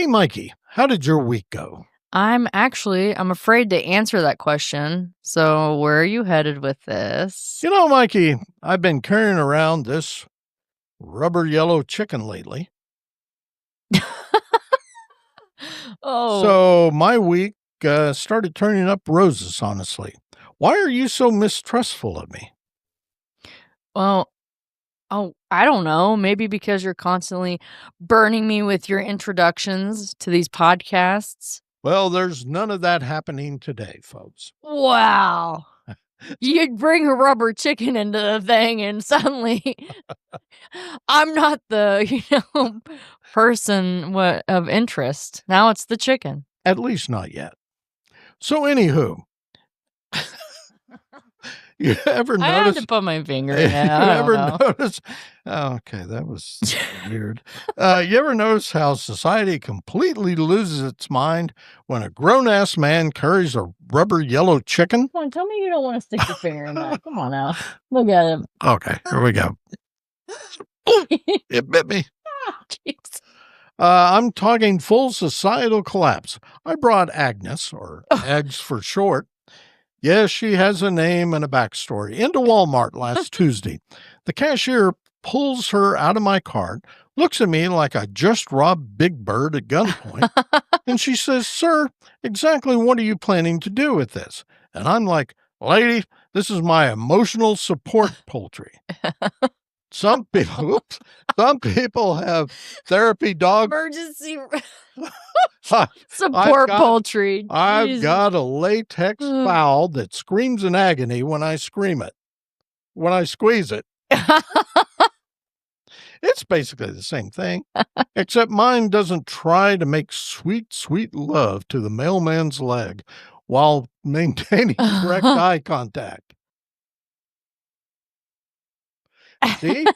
Hey, Mikey, how did your week go? I'm afraid to answer that question. So where are you headed with this? You know, Mikey, I've been carrying around this rubber yellow chicken lately. Oh, So my week started turning up roses, honestly. Why are you so mistrustful of me? well, I don't know. Maybe because you're constantly burning me with your introductions to these podcasts. Well, there's none of that happening today, folks. Wow. You'd bring a rubber chicken into the thing and suddenly I'm not the, person of interest. Now it's the chicken. At least not yet. So, anywho, you ever I had notice? to put my finger You in it. I ever don't know. notice? Oh, okay, that was weird. You ever notice how society completely loses its mind when a grown-ass man carries a rubber yellow chicken? Come on, tell me you don't want to stick your finger in that. Come on now. Look at him. Okay, here we go. It bit me. Jeez. I'm talking full societal collapse. I brought Agnes, or Eggs for short. Yes, she has a name and a backstory. Into Walmart last Tuesday. The cashier pulls her out of my cart, looks at me like I just robbed Big Bird at gunpoint, and she says, "Sir, exactly what are you planning to do with this?" And I'm like, "Lady, this is my emotional support poultry." Some people have therapy dogs. Emergency I've support got- poultry. I've Jesus. got a latex fowl that screams in agony when I squeeze it. It's basically the same thing, except mine doesn't try to make sweet, sweet love to the mailman's leg while maintaining direct eye contact. See?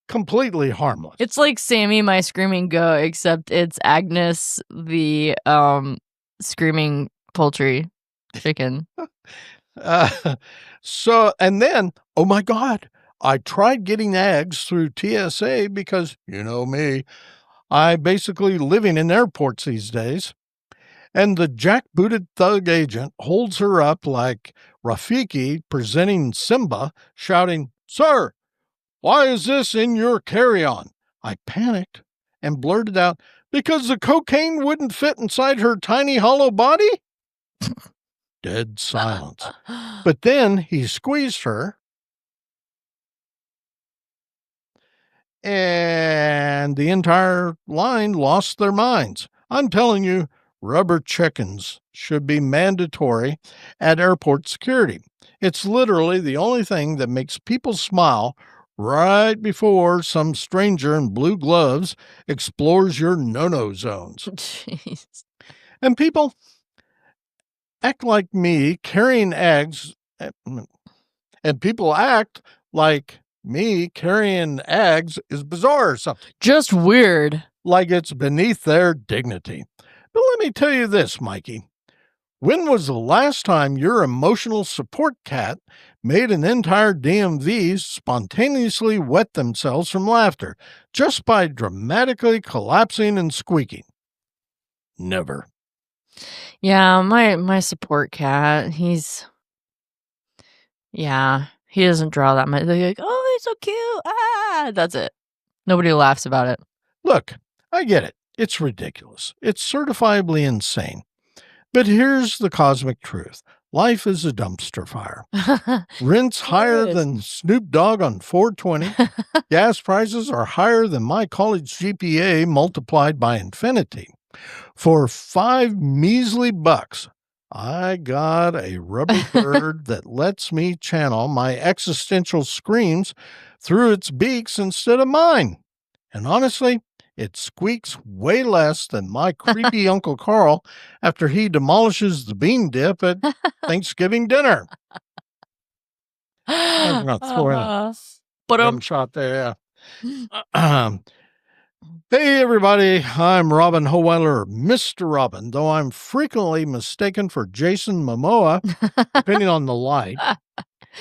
Completely harmless. It's like Sammy, my screaming goat, except it's Agnes, the screaming poultry chicken. And then, oh my God, I tried getting eggs through TSA because, you know me, I basically living in airports these days. And the jackbooted thug agent holds her up like Rafiki presenting Simba, shouting, "Sir, why is this in your carry-on?" I panicked and blurted out, "Because the cocaine wouldn't fit inside her tiny hollow body?" Dead silence. But then he squeezed her, and the entire line lost their minds. I'm telling you, rubber chickens should be mandatory at airport security. It's literally the only thing that makes people smile right before some stranger in blue gloves explores your no-no zones. Jeez. And people act like me carrying eggs, and people act like me carrying eggs is bizarre or something. Just weird. Like it's beneath their dignity. But let me tell you this, Mikey. When was the last time your emotional support cat made an entire DMV spontaneously wet themselves from laughter just by dramatically collapsing and squeaking? Never. Yeah, my support cat, he doesn't draw that much. They're like, "Oh, he's so cute." That's it. Nobody laughs about it. Look, I get it. It's ridiculous. It's certifiably insane. But here's the cosmic truth. Life is a dumpster fire. Rent's higher than Snoop Dogg on 420. Gas prices are higher than my college GPA multiplied by infinity. For $5 measly bucks, I got a rubber bird that lets me channel my existential screams through its beaks instead of mine. And honestly, it squeaks way less than my creepy Uncle Carl after he demolishes the bean dip at Thanksgiving dinner. I'm going to throw in a rim shot there. Hey, everybody. I'm Robin Howeiler, Mr. Robin, though I'm frequently mistaken for Jason Momoa, depending on the light.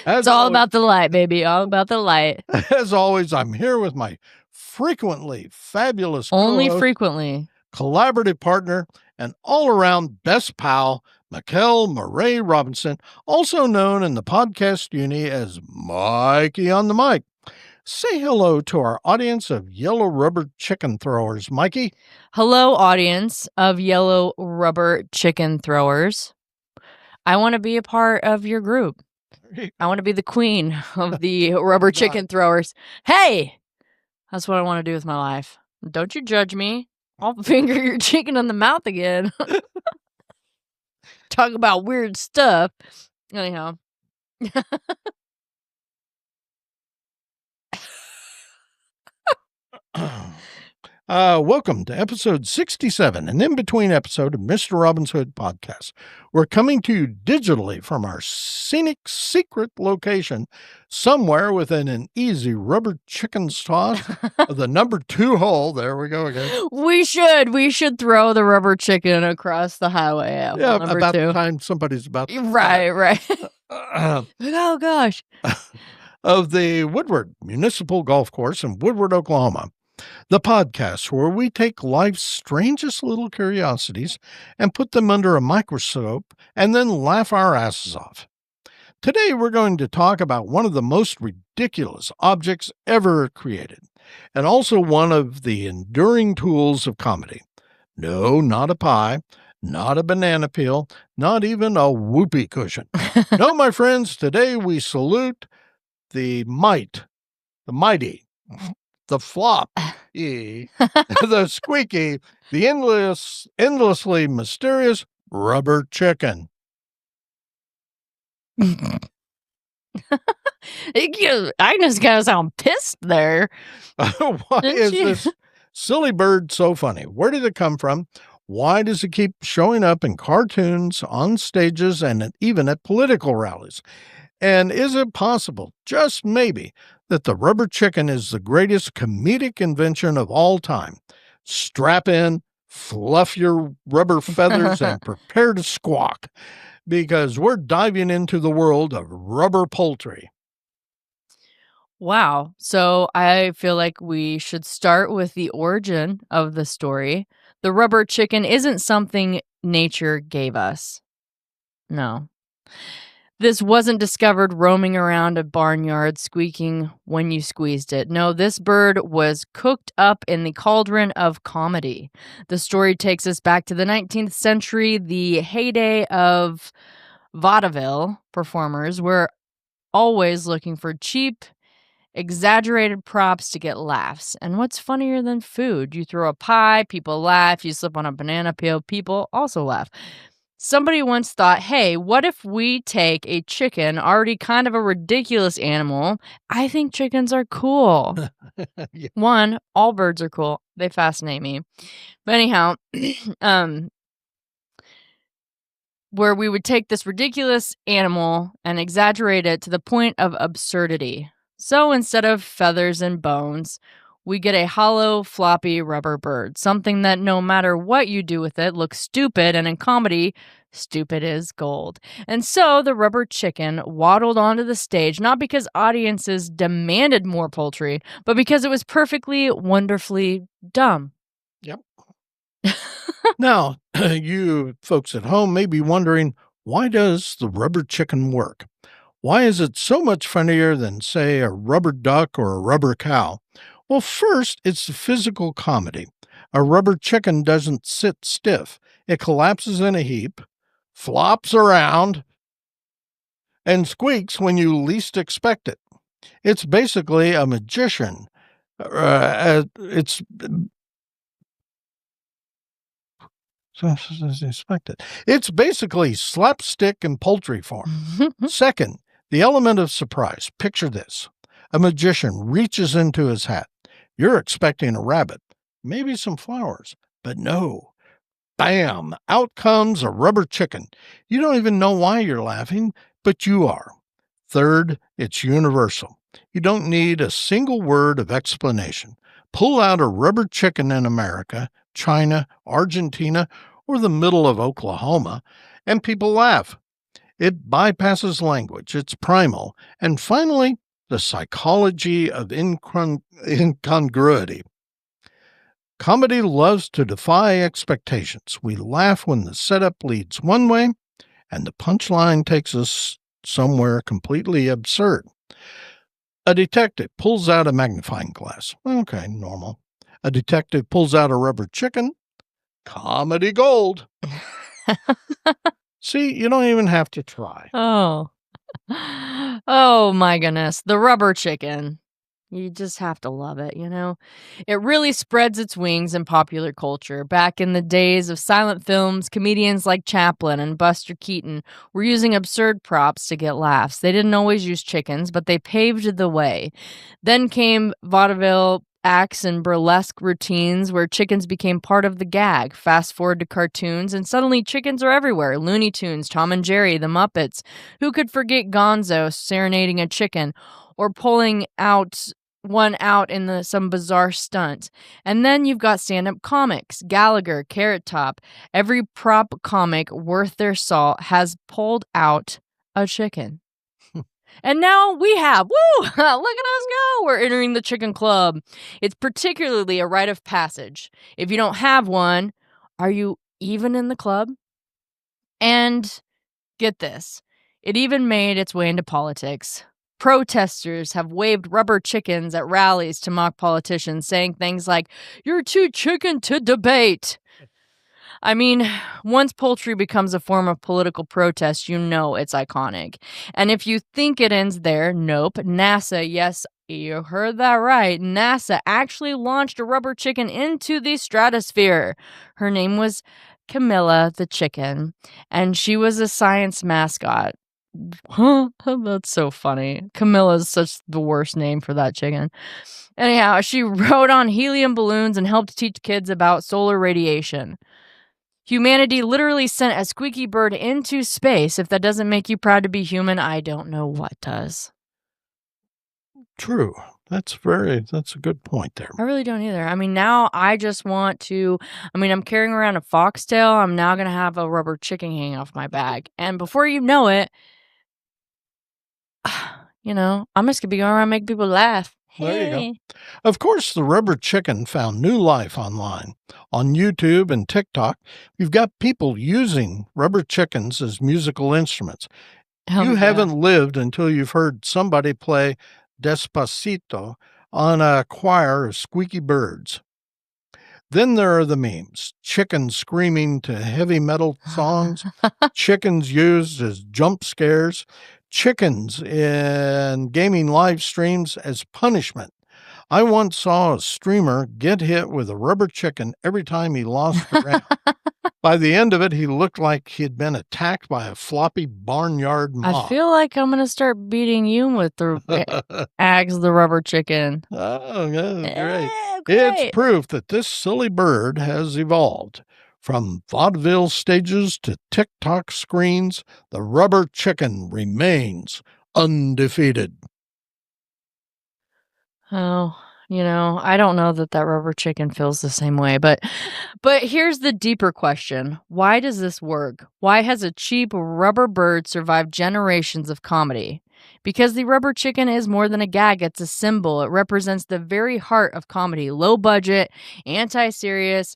It's all about the light, baby. All about the light. As always, I'm here with my frequently fabulous Only co-host, frequently. collaborative partner, and all-around best pal, Mikel Murray Robinson, also known in the podcast uni as Mikey on the mic. Say hello to our audience of yellow rubber chicken throwers, Mikey. Hello, audience of yellow rubber chicken throwers. I want to be a part of your group. I want to be the queen of the rubber chicken throwers. Hey, that's what I want to do with my life. Don't you judge me. I'll finger your chicken in the mouth again. Talk about weird stuff. Anyhow. Welcome to episode 67, an in-between episode of Mr. Robin's Hood podcast. We're coming to you digitally from our scenic secret location somewhere within an easy rubber chicken toss of the number 2 hole. There we go again. We should throw the rubber chicken across the highway at Yeah, number about 2. the time somebody's about to Right. Oh, gosh. Of the Woodward Municipal Golf Course in Woodward, Oklahoma. The podcast where we take life's strangest little curiosities and put them under a microscope and then laugh our asses off. Today we're going to talk about one of the most ridiculous objects ever created, and also one of the enduring tools of comedy. No, not a pie, not a banana peel, not even a whoopee cushion. No, my friends, today we salute the mighty, the flop, the squeaky, the endlessly mysterious rubber chicken. Agnes kind of sound pissed there. Why is this silly bird so funny? Where did it come from? Why does it keep showing up in cartoons, on stages, and even at political rallies? And is it possible, just maybe, that the rubber chicken is the greatest comedic invention of all time? Strap in, fluff your rubber feathers, and prepare to squawk, because we're diving into the world of rubber poultry. Wow. So I feel like we should start with the origin of the story. The rubber chicken isn't something nature gave us. No. This wasn't discovered roaming around a barnyard squeaking when you squeezed it. No, this bird was cooked up in the cauldron of comedy. The story takes us back to the 19th century. The heyday of vaudeville performers were always looking for cheap, exaggerated props to get laughs. And what's funnier than food? You throw a pie, people laugh. You slip on a banana peel, people also laugh. Somebody once thought, hey, what if we take a chicken, already kind of a ridiculous animal? I think chickens are cool. Yeah. One, all birds are cool. They fascinate me. But anyhow, where we would take this ridiculous animal and exaggerate it to the point of absurdity. So instead of feathers and bones, we get a hollow, floppy rubber bird, something that no matter what you do with it looks stupid, and in comedy, stupid is gold. And so the rubber chicken waddled onto the stage, not because audiences demanded more poultry, but because it was perfectly, wonderfully dumb. Yep. Now, you folks at home may be wondering, why does the rubber chicken work? Why is it so much funnier than, say, a rubber duck or a rubber cow? Well, first, it's the physical comedy. A rubber chicken doesn't sit stiff. It collapses in a heap, flops around, and squeaks when you least expect it. It's basically a magician. It's basically slapstick in poultry form. Second, the element of surprise. Picture this. A magician reaches into his hat. You're expecting a rabbit, maybe some flowers, but no. Bam! Out comes a rubber chicken. You don't even know why you're laughing, but you are. Third, it's universal. You don't need a single word of explanation. Pull out a rubber chicken in America, China, Argentina, or the middle of Oklahoma, and people laugh. It bypasses language. It's primal. And finally, the psychology of incongruity. Comedy loves to defy expectations. We laugh when the setup leads one way and the punchline takes us somewhere completely absurd. A detective pulls out a magnifying glass. Okay, normal. A detective pulls out a rubber chicken. Comedy gold. See, you don't even have to try. Oh. Oh my goodness. The rubber chicken. You just have to love it, you know? It really spreads its wings in popular culture. Back in the days of silent films, comedians like Chaplin and Buster Keaton were using absurd props to get laughs. They didn't always use chickens, but they paved the way. Then came vaudeville acts and burlesque routines where chickens became part of the gag. Fast forward to cartoons, and suddenly chickens are everywhere. Looney Tunes, Tom and Jerry, the Muppets. Who could forget Gonzo serenading a chicken or pulling one out in some bizarre stunt? And then you've got stand-up comics, Gallagher, Carrot Top. Every prop comic worth their salt has pulled out a chicken. And now we have, woo, look at us go. We're entering the chicken club. It's particularly a rite of passage. If you don't have one, are you even in the club? And get this, it even made its way into politics. Protesters have waved rubber chickens at rallies to mock politicians, saying things like, "You're too chicken to debate." I mean, once poultry becomes a form of political protest, you know it's iconic. And if you think it ends there, nope. NASA, yes, you heard that right. NASA actually launched a rubber chicken into the stratosphere. Her name was Camilla the chicken, and she was a science mascot. Huh? That's so funny. Camilla's such the worst name for that chicken. Anyhow, she rode on helium balloons and helped teach kids about solar radiation. Humanity literally sent a squeaky bird into space. If that doesn't make you proud to be human, I don't know what does. True. That's a good point there. I really don't either. I mean, now I just want to, I'm carrying around a foxtail. I'm now going to have a rubber chicken hanging off my bag. And before you know it, I'm just going to be going around making people laugh. There you go. Of course, the rubber chicken found new life online. On YouTube and TikTok, you've got people using rubber chickens as musical instruments. You haven't lived until you've heard somebody play Despacito on a choir of squeaky birds. Then there are the memes. Chickens screaming to heavy metal songs. Chickens used as jump scares. Chickens in gaming live streams as punishment. I once saw a streamer get hit with a rubber chicken every time he lost a round. By the end of it, he looked like he'd been attacked by a floppy barnyard moth. I feel like I'm going to start beating you with the Ags the rubber chicken. Oh, yeah, great. It's proof that this silly bird has evolved. From vaudeville stages to TikTok screens, the rubber chicken remains undefeated. Oh, I don't know that rubber chicken feels the same way, but here's the deeper question. Why does this work? Why has a cheap rubber bird survived generations of comedy? Because the rubber chicken is more than a gag, it's a symbol. It represents the very heart of comedy. Low budget, anti-serious,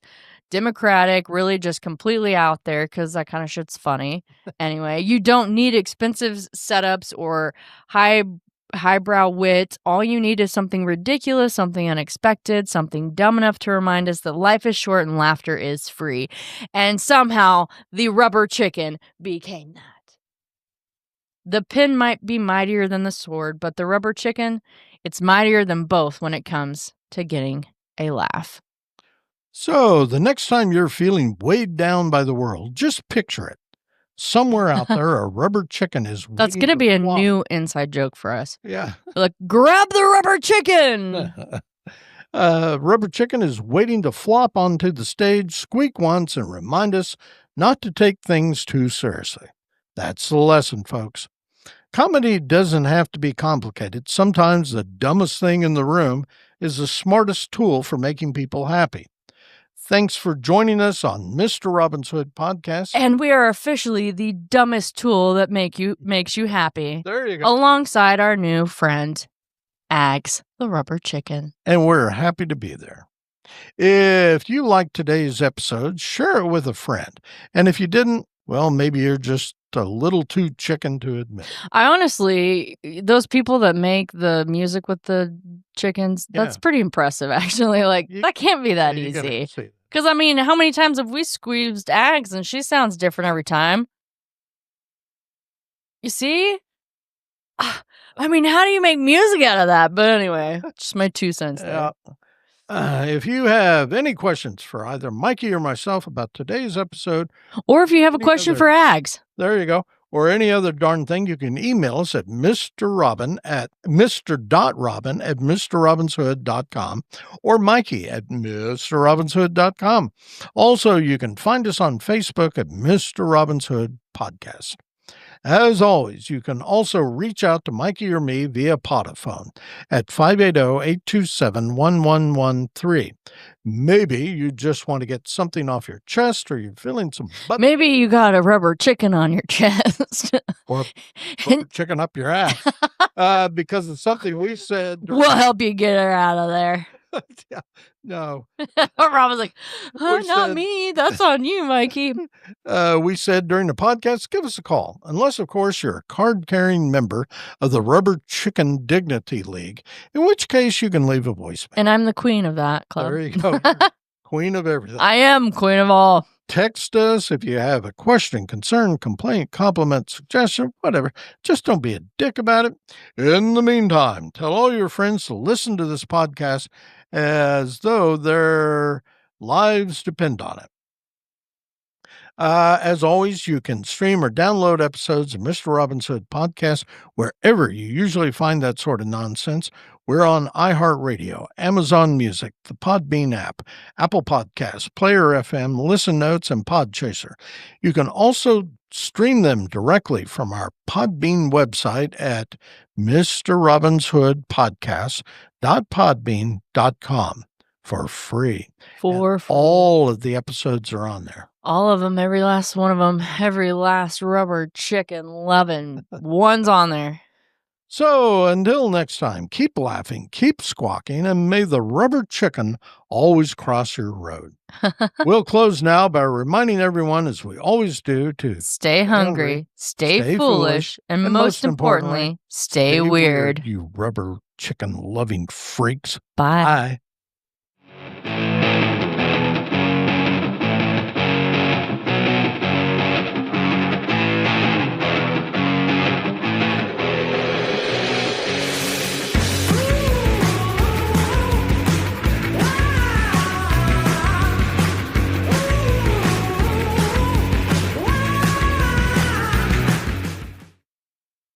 democratic, really just completely out there because that kind of shit's funny. Anyway, you don't need expensive setups or highbrow wit. All you need is something ridiculous, something unexpected, something dumb enough to remind us that life is short and laughter is free. And somehow the rubber chicken became that. The pin might be mightier than the sword, but the rubber chicken, it's mightier than both when it comes to getting a laugh. So the next time you're feeling weighed down by the world, just picture it. Somewhere out there, a rubber chicken is waiting. That's going to be a new inside joke for us. Yeah. Like, grab the rubber chicken. Rubber chicken is waiting to flop onto the stage, squeak once, and remind us not to take things too seriously. That's the lesson, folks. Comedy doesn't have to be complicated. Sometimes the dumbest thing in the room is the smartest tool for making people happy. Thanks for joining us on Mr. Robin's Hood Podcast. And we are officially the dumbest tool that makes you happy. There you go. Alongside our new friend, Ags the rubber chicken. And we're happy to be there. If you liked today's episode, share it with a friend. And if you didn't, well, maybe you're just a little too chicken to admit. I honestly, those people that make the music with the chickens, that's Yeah. pretty impressive, actually. Like, that can't be that easy. Because, I mean, how many times have we squeezed eggs and she sounds different every time? You see? I mean, how do you make music out of that? But anyway, just my 2 cents there. If you have any questions for either Mikey or myself about today's episode, or if you have a question for Ags, there you go, or any other darn thing, you can email us at Mr.Robin at Mr.Robin@MrRobinsHood.com or Mikey at MrRobinsHood.com. Also, you can find us on Facebook at Mr. Robins Hood Podcast. As always, you can also reach out to Mikey or me via Podaphone at 580-827-1113. Maybe you just want to get something off your chest, or you're feeling some butt. Maybe you got a rubber chicken on your chest. Or a rubber chicken up your ass. Because it's something we said. We'll help you get her out of there. Yeah, no. Rob was like, not me. That's on you, Mikey. We said during the podcast, give us a call. Unless, of course, you're a card-carrying member of the Rubber Chicken Dignity League, in which case you can leave a voicemail. And I'm the queen of that club. There you go. Queen of everything. I am queen of all. Text us if you have a question, concern, complaint, compliment, suggestion, whatever. Just don't be a dick about it. In the meantime, tell all your friends to listen to this podcast as though their lives depend on it. As always, you can stream or download episodes of Mr. Robins Hood Podcast wherever you usually find that sort of nonsense. We're on iHeartRadio, Amazon Music, the Podbean app, Apple Podcasts, Player FM, Listen Notes, and Podchaser. You can also stream them directly from our Podbean website at mrrobinshoodpodcast.podbean.com for free. For free. All of the episodes are on there. All of them, every last one of them, every last rubber chicken loving one's on there. So until next time, keep laughing, keep squawking, and may the rubber chicken always cross your road. We'll close now by reminding everyone, as we always do, to stay hungry, stay foolish, and most importantly, stay weird. You rubber chicken loving freaks. Bye. Bye.